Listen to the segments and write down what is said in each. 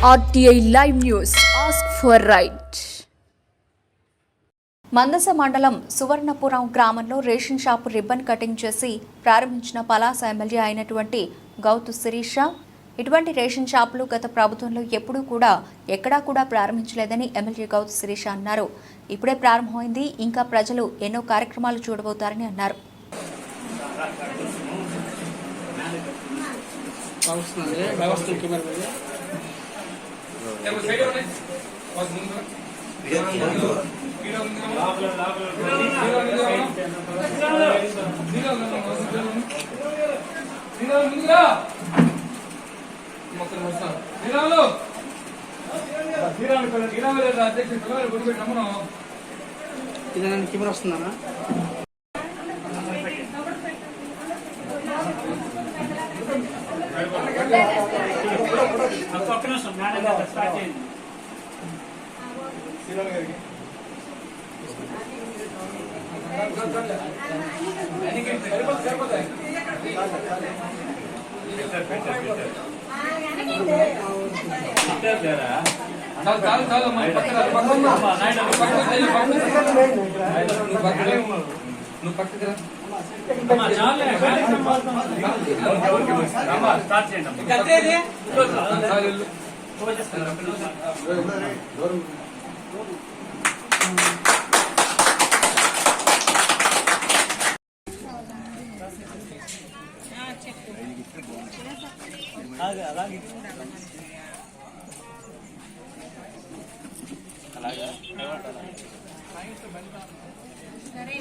RTI Live News. Ask for right. Mandasa మండలం సువర్ణపురం గ్రామంలో ration shop ribbon cutting చేసి ప్రారంభించిన పలాస ఎమ్మెల్యే అయినటువంటి గౌతు శిరీష ఇటువంటి రేషన్ షాపులు గత ప్రభుత్వంలో ఎక్కడా కూడా ప్రారంభించలేదని ఎమ్మెల్యే గౌతు శిరీష అన్నారు. ఇప్పుడే ప్రారంభమైంది, ఇంకా ప్రజలు ఎన్నో కార్యక్రమాలు చూడబోతారని అన్నారు. వస్తుందా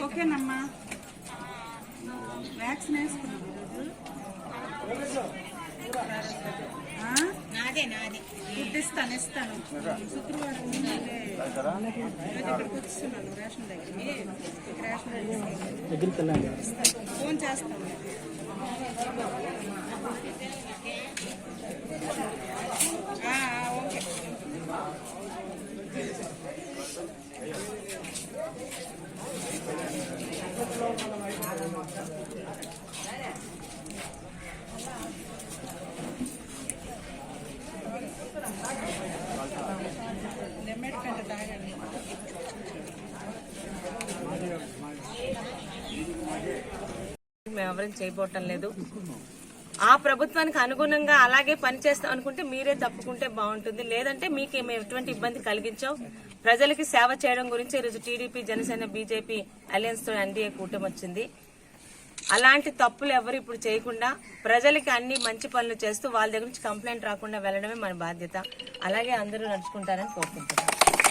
ఓకేనమ్మా, వ్యాక్సిన్ వేసుకున్నాం ఫుడ్ ఇస్తాను శుక్రవారం ఇక్కడికి వచ్చిస్తున్నాను రేషన్ దగ్గరికి ఫోన్ చేస్తాను. ఓకే మేమెవరం చేయబోవటం లేదు. ఆ ప్రభుత్వానికి అనుగుణంగా అలాగే పనిచేస్తాం అనుకుంటే మీరే తప్పుకుంటే బాగుంటుంది. లేదంటే మీకు మేము ఎటువంటి ఇబ్బంది కలిగించాం. ప్రజలకి సేవ చేయడం గురించి ఈరోజు టీడీపీ, జనసేన, బీజేపీ అలయన్స్ తో ఎన్డీఏ కూటమి వచ్చింది. అలాంటి తప్పులు ఎవరు ఇప్పుడు చేయకుండా ప్రజలకి అన్ని మంచి పనులు చేస్తూ వాళ్ళ దగ్గర నుంచి కంప్లైంట్ రాకుండా వెళ్లడమే మన బాధ్యత. అలాగే అందరూ నడుచుకుంటారని కోరుకుంటున్నాం.